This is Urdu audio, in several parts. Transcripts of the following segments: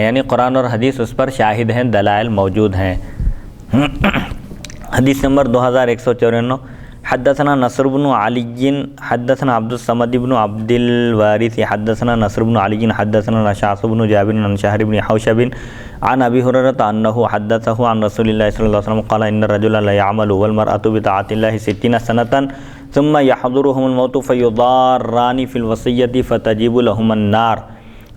یعنی قرآن اور حدیث اس پر شاہد ہیں، دلائل موجود ہیں۔ حدیث نمبر 2194، حدثنا نصر بن علی حدثنا عبد الصمد بن عبد الوارث حدثنا نصر بن علی حدثنا نشاط بن جابر عن شهر بن حوشب عن ابی ہریرہ انه حدثه عن رسول الله صلی اللہ علیہ وسلم قال ان الرجل لا يعمل والمرأة بطاعة الله 60 سنة ثم يحضرهم الموت فيضاران في الوصية فتجيب لهم النار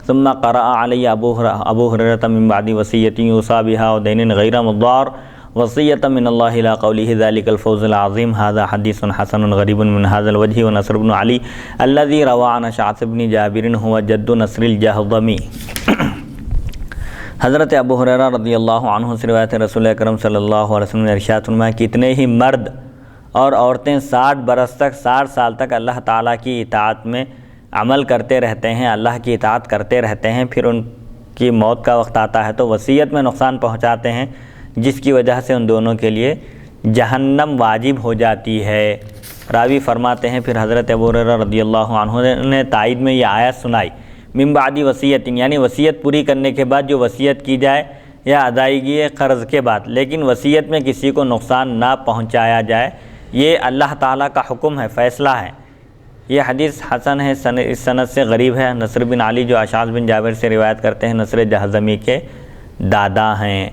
ثم قرأ علی ابو ہریرہ من بعد وصیة یوصى بها ودین غیر مضار وصیۃ من اللہ الی قوله ذلك الفوز العظیم۔ هذا حدیث حسن غریب من هذا الوجه ونصر بن علی الذي روى عن شعث بن جابر هو جد نصر الجہضمی۔ حضرت ابو ہریرہ رضی اللہ عنہ سے روایت رسول اکرم صلی اللہ علیہ وسلم نے ارشاد فرمایا، کتنے ہی مرد اور عورتیں 60 برس تک 60 سال تک اللہ تعالیٰ کی اطاعت میں عمل کرتے رہتے ہیں، اللہ کی اطاعت کرتے رہتے ہیں، پھر ان کی موت کا وقت آتا ہے تو وصیت میں نقصان پہنچاتے ہیں، جس کی وجہ سے ان دونوں کے لیے جہنم واجب ہو جاتی ہے۔ راوی فرماتے ہیں پھر حضرت ابو ہریرہ رضی اللہ عنہ نے تائید میں یہ آیت سنائی، من بعد وصیت، یعنی وصیت پوری کرنے کے بعد جو وصیت کی جائے یا ادائیگی قرض کے بعد، لیکن وصیت میں کسی کو نقصان نہ پہنچایا جائے، یہ اللہ تعالیٰ کا حکم ہے، فیصلہ ہے۔ یہ حدیث حسن ہے، اس سند سے غریب ہے۔ نصر بن علی جو اشعث بن جابر سے روایت کرتے ہیں، نصر جہضمی کے دادا ہیں۔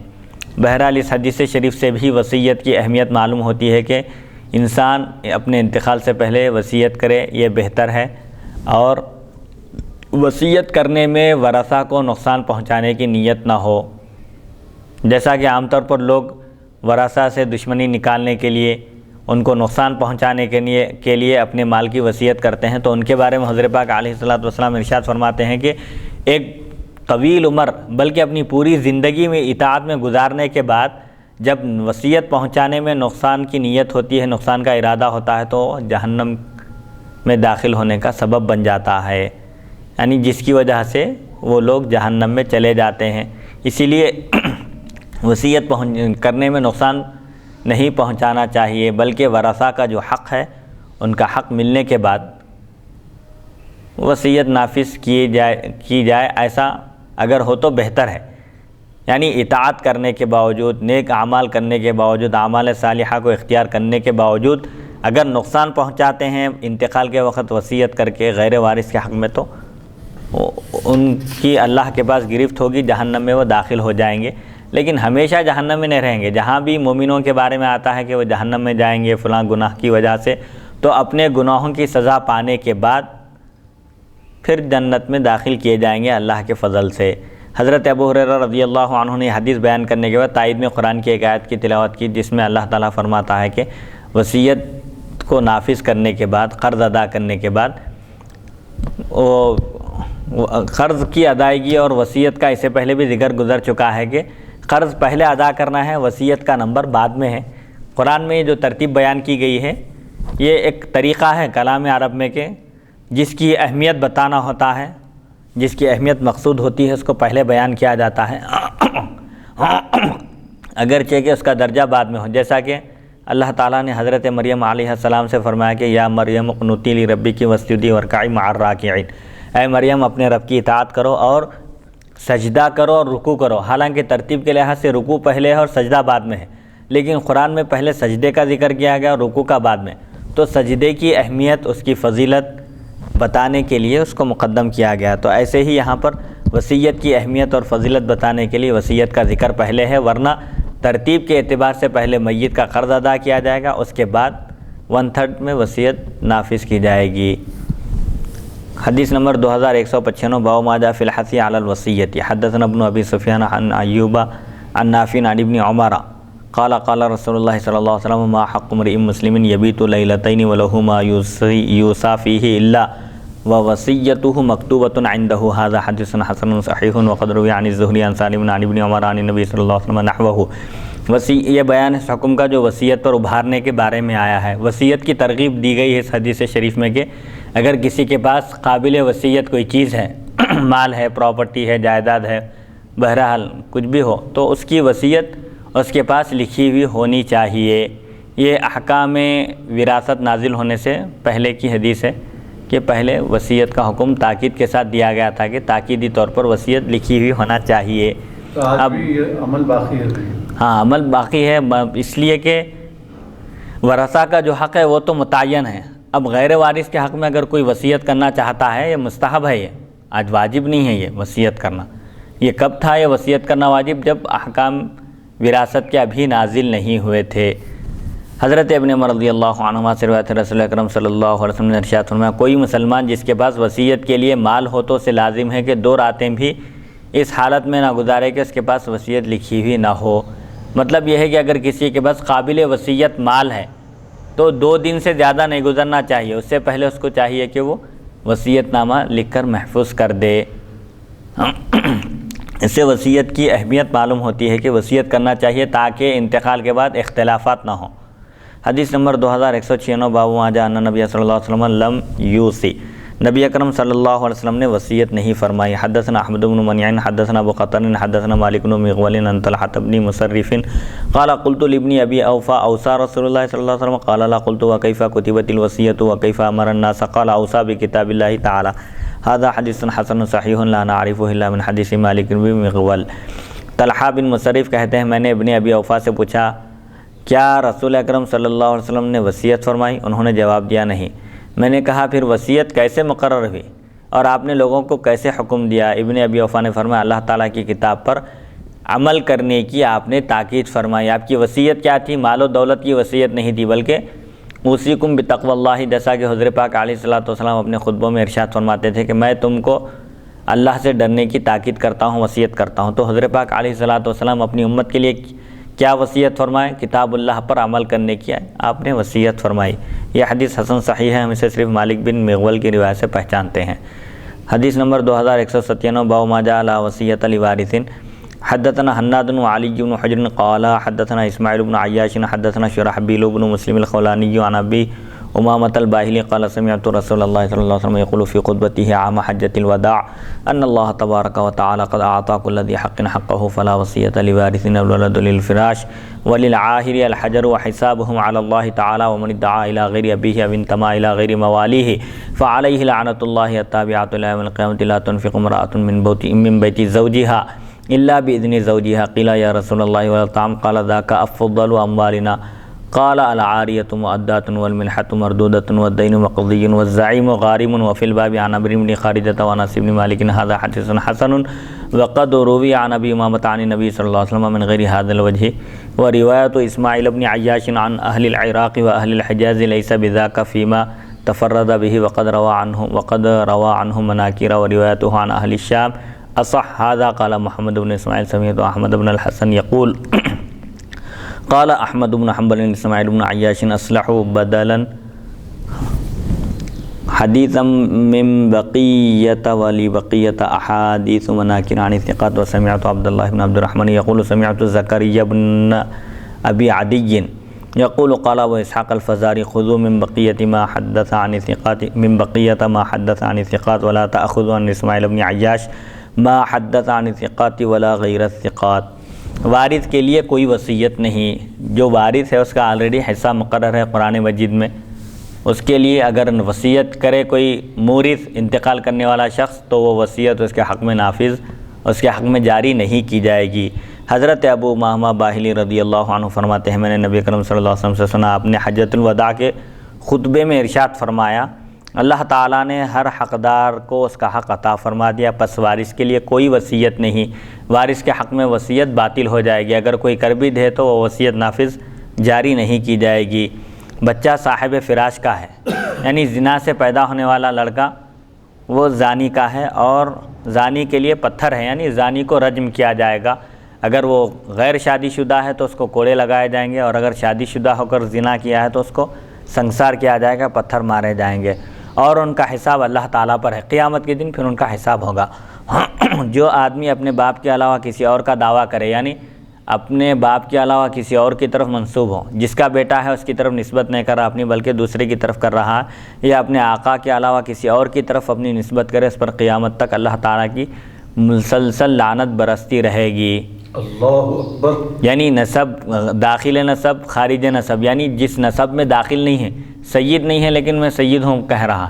بہرحال اس حدیث شریف سے بھی وصیت کی اہمیت معلوم ہوتی ہے کہ انسان اپنے انتقال سے پہلے وصیت کرے، یہ بہتر ہے، اور وصیت کرنے میں ورثہ کو نقصان پہنچانے کی نیت نہ ہو۔ جیسا کہ عام طور پر لوگ ورثہ سے دشمنی نکالنے کے لیے، ان کو نقصان پہنچانے کے لیے اپنے مال کی وصیت کرتے ہیں، تو ان کے بارے میں حضرت پاک علیہ الصلوۃ والسلام ارشاد فرماتے ہیں کہ ایک طویل عمر بلکہ اپنی پوری زندگی میں اطاعت میں گزارنے کے بعد جب وصیت پہنچانے میں نقصان کی نیت ہوتی ہے، نقصان کا ارادہ ہوتا ہے، تو جہنم میں داخل ہونے کا سبب بن جاتا ہے، یعنی جس کی وجہ سے وہ لوگ جہنم میں چلے جاتے ہیں۔ اسی لیے وصیت کرنے میں نقصان نہیں پہنچانا چاہیے، بلکہ ورثہ کا جو حق ہے ان کا حق ملنے کے بعد وصیت نافذ کی جائے، ایسا اگر ہو تو بہتر ہے۔ یعنی اطاعت کرنے کے باوجود، نیک اعمال کرنے کے باوجود، اعمال صالحہ کو اختیار کرنے کے باوجود اگر نقصان پہنچاتے ہیں انتقال کے وقت وصیت کر کے غیر وارث کے حق میں، تو ان کی اللہ کے پاس گرفت ہوگی، جہنم میں وہ داخل ہو جائیں گے۔ لیکن ہمیشہ جہنم میں نہیں رہیں گے۔ جہاں بھی مومنوں کے بارے میں آتا ہے کہ وہ جہنم میں جائیں گے فلاں گناہ کی وجہ سے، تو اپنے گناہوں کی سزا پانے کے بعد پھر جنت میں داخل کیے جائیں گے اللہ کے فضل سے۔ حضرت ابو ہریرہ رضی اللہ عنہ نے حدیث بیان کرنے کے بعد تائید میں قرآن کی ایک آیت کی تلاوت کی، جس میں اللہ تعالیٰ فرماتا ہے کہ وصیت کو نافذ کرنے کے بعد، قرض ادا کرنے کے بعد، قرض کی ادائیگی اور وصیت کا اس سے پہلے بھی ذکر گزر چکا ہے کہ قرض پہلے ادا کرنا ہے، وصیت کا نمبر بعد میں ہے۔ قرآن میں یہ جو ترتیب بیان کی گئی ہے، یہ ایک طریقہ ہے کلام عرب میں کہ جس کی اہمیت بتانا ہوتا ہے، جس کی اہمیت مقصود ہوتی ہے، اس کو پہلے بیان کیا جاتا ہے، اگرچہ کہ اس کا درجہ بعد میں ہو۔ جیسا کہ اللہ تعالیٰ نے حضرت مریم علیہ السلام سے فرمایا کہ یا مریم اقنتی لربکی واسجدی وارکعی مع الراکعین، اے مریم اپنے رب کی اطاعت کرو اور سجدہ کرو اور رکوع کرو۔ حالانکہ ترتیب کے لحاظ سے رکوع پہلے ہے اور سجدہ بعد میں ہے، لیکن قرآن میں پہلے سجدے کا ذکر کیا گیا اور رکوع کا بعد میں، تو سجدے کی اہمیت، اس کی فضیلت بتانے کے لیے اس کو مقدم کیا گیا۔ تو ایسے ہی یہاں پر وصیت کی اہمیت اور فضیلت بتانے کے لیے وصیت کا ذکر پہلے ہے، ورنہ ترتیب کے اعتبار سے پہلے میت کا قرض ادا کیا جائے گا، اس کے بعد 1/3 میں وصیت نافذ کی جائے گی۔ حدیث نمبر 2195، باب ما جاء فی الحث علی الوصیۃ۔ حدثنا ابن ابی سفیان عن ایوب عن نافع عن ابن عمر قال قال رسول اللہ صلی اللہ علیہ وسلم ما حق امرئ مسلم یبیت لیلتین وله ما یوصى فیہ الا ووصیته مکتوبۃ عنده۔ هذا حدیث حسن صحیح وقد روی عن الزہری عن سالم عن ابن عمر عن النبی صلی اللہ علیہ وسلم نحوہ۔ یہ بیان اس حکم کا جو وصیت پر ابھارنے کے بارے میں آیا ہے۔ وصیت کی ترغیب دی گئی ہے اس حدیث شریف میں کہ اگر کسی کے پاس قابل وصیت کوئی چیز ہے، مال ہے، پراپرٹی ہے، جائیداد ہے، بہرحال کچھ بھی ہو، تو اس کی وصیت اس کے پاس لکھی ہوئی ہونی چاہیے۔ یہ احکام وراثت نازل ہونے سے پہلے کی حدیث ہے کہ پہلے وصیت کا حکم تاکید کے ساتھ دیا گیا تھا کہ تاکیدی طور پر وصیت لکھی ہوئی ہونا چاہیے. تو آج بھی یہ عمل باقی ہے. ہاں عمل باقی ہے، اس لیے کہ ورثہ کا جو حق ہے وہ تو متعین ہے. اب غیر وارث کے حق میں اگر کوئی وصیت کرنا چاہتا ہے، یہ مستحب ہے، یہ آج واجب نہیں ہے یہ وصیت کرنا. یہ کب تھا یہ وصیت کرنا واجب؟ جب احکام وراثت کے ابھی نازل نہیں ہوئے تھے. حضرت ابن عمر رضی اللہ عنہما سے روایت رسول اکرم صلی اللہ علیہ وسلم نے ارشاد فرمایا، کوئی مسلمان جس کے پاس وصیت کے لیے مال ہو تو اسے لازم ہے کہ 2 راتیں بھی اس حالت میں نہ گزارے کہ اس کے پاس وصیت لکھی ہوئی نہ ہو. مطلب یہ ہے کہ اگر کسی کے پاس قابل وصیت مال ہے تو 2 دن سے زیادہ نہیں گزرنا چاہیے. اس سے پہلے اس کو چاہیے کہ وہ وصیت نامہ لکھ کر محفوظ کر دے. اس سے وصیت کی اہمیت معلوم ہوتی ہے کہ وصیت کرنا چاہیے تاکہ انتقال کے بعد اختلافات نہ ہوں. حدیث نمبر 2196 باب ما جاء ان نبی صلی اللہ علیہ وسلم لم یوصی، نبی اکرم صلی اللہ علیہ وسلم نے وصیت نہیں فرمائی. حدثنا احمد بن منیع حدثنا ابو قطن حدثنا مالک بن مغول عن طلحة بن مصرف قال قلت لابن ابي اوفى اوصى رسول الله صلى الله عليه وسلم قال لا قلت وكيف كتبت الوصية وكيف امر الناس قال اوصى بكتاب الله تعالى. هذا حدیث حسن صحیح لا نعرفه الا من حدیث مالک بن مغول. طلحہ بن مصرف کہتے ہیں میں نے ابن ابی اوفا سے پوچھا کیا رسول اکرم صلی اللہ علیہ وسلم نے وصیت فرمائی؟ انہوں نے جواب دیا نہیں. میں نے کہا پھر وصیت کیسے مقرر ہوئی اور آپ نے لوگوں کو کیسے حکم دیا؟ ابن ابی اوفا نے فرمایا اللہ تعالیٰ کی کتاب پر عمل کرنے کی آپ نے تاکید فرمائی. آپ کی وصیت کیا تھی؟ مال و دولت کی وصیت نہیں تھی، بلکہ اوصیکم بتقوی اللہ، جیسا کہ حضور پاک علیہ الصلوۃ والسلام اپنے خطبوں میں ارشاد فرماتے تھے کہ میں تم کو اللہ سے ڈرنے کی تاکید کرتا ہوں، وصیت کرتا ہوں. تو حضور پاک علیہ الصلوۃ والسلام اپنی امت کے لیے کیا وصیت فرمائے؟ کتاب اللہ پر عمل کرنے کی آپ نے وصیت فرمائی. یہ حدیث حسن صحیح ہے، ہم اسے صرف مالک بن مغول کی روایت سے پہچانتے ہیں. حدیث نمبر 2197 باب ما جاء لا وصیۃ لوارث. حدثنا حناد بن علی بن حجر قال حدثنا اسماعیل بن عیاش حدثنا شرحبیل بن مسلم الخولانی عن ابی امامۃ الباہلی قال سمعت رسول اللہ صلی اللہ علیہ وسلم یقول فی خطبته عام حجۃ الوداع ان اللہ تبارک وتعالی قد اعطى كل ذی حق حقه فلا وصیۃ لوارث الولد للفراش وللعاهر الحجر وحسابهم على الله تعالی ومن ادعى الى غیر ابیہ او انتمى الى غیر موالیہ فعلیہ لعنۃ اللہ التابعۃ الى یوم القیامۃ لا تنفق امرأة من بیت زوجها الا باذن زوجها قیل یا رسول اللہ والطعام قال ذاک افضل اموالنا قال العاریۃ مؤدات والمنحۃ مردودۃ والدین مقضی والزعیم غارم وفی الباب عن عمرو بن خارجۃ وانس بن مالک هذا حدیث حسن وقد روی عن ابی امامۃ عن النبی صلی اللہ علیہ وسلم من غیر هذا الوجہ وروایۃ اسماعیل بن عیاش عن اہل العراق واہل الحجاز لیس بذاک فیما تفرد به وقد روى عنه مناکر وروایته عن اہل الشام اصح. هذا قال محمد بن اسماعیل سمعت احمد بن الحسن یقول قال احمد بن حنبل اسماعیل بن عیاش اصلح بدلا حدیثا من بقیت ولی بقیت احادیث مناکر عن الثقات وسمعت عبد اللہ بن عبد الرحمن یقول سمعت زکریا بن ابی عدی یقول قال ابو اسحاق الفزاری خذوا من بقیت ما حدث عن الثقات من بقیت ما حدث عن الثقات ولا تأخذوا عن اسماعیل بن عیاش ما حدث عن الثقات ولا غیر الثقات. وارث کے لیے کوئی وصیت نہیں، جو وارث ہے اس کا آلریڈی حصہ مقرر ہے قرآن مجید میں. اس کے لیے اگر وصیت کرے کوئی مورث انتقال کرنے والا شخص تو وہ وصیت اس کے حق میں نافذ، اس کے حق میں جاری نہیں کی جائے گی. حضرت ابو امامہ باہلی رضی اللہ عنہ فرماتے ہیں میں نے نبی کرم صلی اللہ علیہ وسلم سے سنا آپ نے حجۃ الوداع کے خطبے میں ارشاد فرمایا اللہ تعالیٰ نے ہر حقدار کو اس کا حق عطا فرما دیا، پس وارث کے لیے کوئی وصیت نہیں. وارث کے حق میں وصیت باطل ہو جائے گی، اگر کوئی کر بھی دے تو وہ وصیت نافذ جاری نہیں کی جائے گی. بچہ صاحب فراش کا ہے، یعنی زنا سے پیدا ہونے والا لڑکا وہ زانی کا ہے اور زانی کے لیے پتھر ہے، یعنی زانی کو رجم کیا جائے گا. اگر وہ غیر شادی شدہ ہے تو اس کو کوڑے لگائے جائیں گے، اور اگر شادی شدہ ہو کر زنا کیا ہے تو اس کو سنسار کیا جائے گا، پتھر مارے جائیں گے. اور ان کا حساب اللہ تعالیٰ پر ہے، قیامت کے دن پھر ان کا حساب ہوگا. جو آدمی اپنے باپ کے علاوہ کسی اور کا دعویٰ کرے، یعنی اپنے باپ کے علاوہ کسی اور کی طرف منسوب ہو، جس کا بیٹا ہے اس کی طرف نسبت نہیں کر رہا اپنی بلکہ دوسرے کی طرف کر رہا ہے، یا اپنے آقا کے علاوہ کسی اور کی طرف اپنی نسبت کرے، اس پر قیامت تک اللہ تعالیٰ کی مسلسل لعنت برستی رہے گی. اللہ اکبر. یعنی نسب، داخل نسب خارج نسب، یعنی جس نسب میں داخل نہیں ہے، سید نہیں ہے لیکن میں سید ہوں کہہ رہا،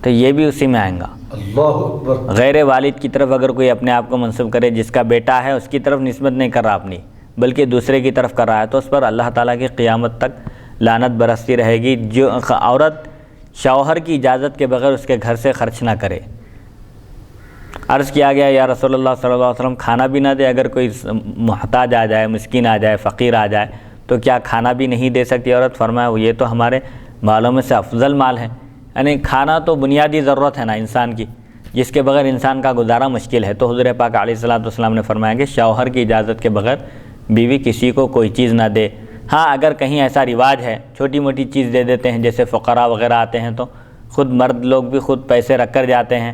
تو یہ بھی اسی میں آئیں گا۔ اللہ اکبر۔ غیر والد کی طرف اگر کوئی اپنے آپ کو منسوب کرے، جس کا بیٹا ہے اس کی طرف نسبت نہیں کر رہا اپنی، بلکہ دوسرے کی طرف کر رہا ہے، تو اس پر اللہ تعالیٰ کی قیامت تک لعنت برستی رہے گی۔ جو عورت شوہر کی اجازت کے بغیر اس کے گھر سے خرچ نہ کرے۔ عرض کیا گیا یا رسول اللہ صلی اللہ علیہ وسلم کھانا بھی نہ دے، اگر کوئی محتاج آ جائے، مسکین آ جائے، فقیر آ جائے تو کیا کھانا بھی نہیں دے سکتی عورت؟ فرمایا یہ تو ہمارے مالوں میں سے افضل مال ہے۔ یعنی کھانا تو بنیادی ضرورت ہے نا انسان کی، جس کے بغیر انسان کا گزارا مشکل ہے۔ تو حضور پاک علیہ الصلوۃ والسلام نے فرمایا کہ شوہر کی اجازت کے بغیر بیوی کسی کو کوئی چیز نہ دے۔ ہاں اگر کہیں ایسا رواج ہے چھوٹی موٹی چیز دے دیتے ہیں، جیسے فقراء وغیرہ آتے ہیں تو خود مرد لوگ بھی خود پیسے رکھ کر جاتے ہیں،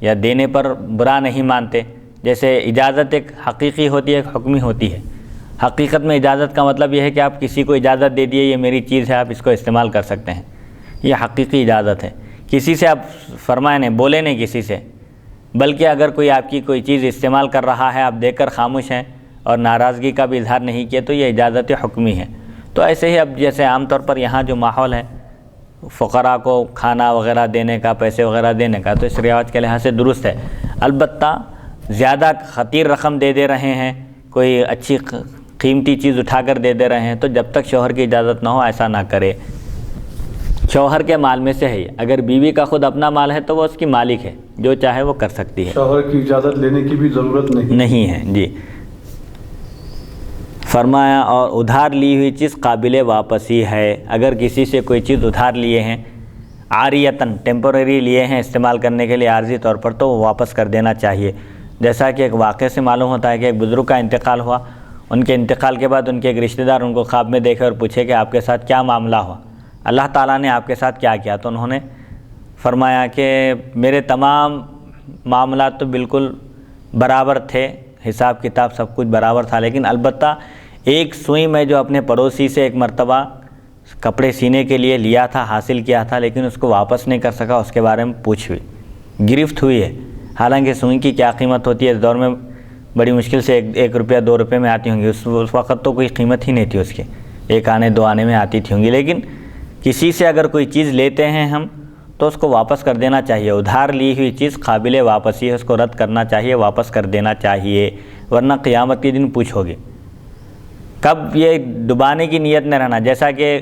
یا دینے پر برا نہیں مانتے۔ جیسے اجازت ایک حقیقی ہوتی ہے، ایک حکمی ہوتی ہے۔ حقیقت میں اجازت کا مطلب یہ ہے کہ آپ کسی کو اجازت دے دیے یہ میری چیز ہے، آپ اس کو استعمال کر سکتے ہیں، یہ حقیقی اجازت ہے۔ کسی سے آپ فرمائیں نہیں، بولے نہیں کسی سے، بلکہ اگر کوئی آپ کی کوئی چیز استعمال کر رہا ہے، آپ دیکھ کر خاموش ہیں اور ناراضگی کا بھی اظہار نہیں کیا، تو یہ اجازت حکمی ہے۔ تو ایسے ہی اب جیسے عام طور پر یہاں جو ماحول ہے فقراء کو کھانا وغیرہ دینے کا، پیسے وغیرہ دینے کا، تو اس رواج کے لحاظ سے درست ہے۔ البتہ زیادہ خطیر رقم دے رہے ہیں، کوئی اچھی قیمتی چیز اٹھا کر دے رہے ہیں، تو جب تک شوہر کی اجازت نہ ہو ایسا نہ کرے۔ شوہر کے مال میں سے ہے، اگر بیوی کا خود اپنا مال ہے تو وہ اس کی مالک ہے، جو چاہے وہ کر سکتی ہے، شوہر کی اجازت لینے کی بھی ضرورت نہیں ہے جی۔ فرمایا اور ادھار لی ہوئی چیز قابل واپسی ہے۔ اگر کسی سے کوئی چیز ادھار لیے ہیں، عاریتاً ٹیمپوریری لیے ہیں استعمال کرنے کے لیے عارضی طور پر، تو وہ واپس کر دینا چاہیے۔ جیسا کہ ایک واقعے سے معلوم ہوتا ہے کہ ایک بزرگ کا انتقال ہوا، ان کے انتقال کے بعد ان کے ایک رشتہ دار ان کو خواب میں دیکھے اور پوچھے کہ آپ کے ساتھ کیا معاملہ ہوا، اللہ تعالیٰ نے آپ کے ساتھ کیا کیا؟ تو انہوں نے فرمایا کہ میرے تمام معاملات تو بالکل برابر تھے، حساب کتاب سب کچھ برابر تھا، لیکن البتہ ایک سوئی میں جو اپنے پڑوسی سے ایک مرتبہ کپڑے سینے کے لیے لیا تھا، حاصل کیا تھا، لیکن اس کو واپس نہیں کر سکا، اس کے بارے میں پوچھ ہوئی، گرفت ہوئی ہے۔ حالانکہ سوئی کی کیا قیمت ہوتی ہے اس دور میں، بڑی مشکل سے 1 روپیہ 2 روپے میں آتی ہوں گی، اس وقت تو کوئی قیمت ہی نہیں تھی اس کی، 1 آنے 2 آنے میں آتی تھی ہوں گی۔ لیکن کسی سے اگر کوئی چیز لیتے ہیں ہم تو اس کو واپس کر دینا چاہیے۔ ادھار لی ہوئی چیز قابل واپسی ہے، اس کو رد کرنا چاہیے، واپس کر دینا چاہیے، ورنہ قیامت کے دن پوچھو گے۔ کب یہ ڈبانے کی نیت نہ رہنا، جیسا کہ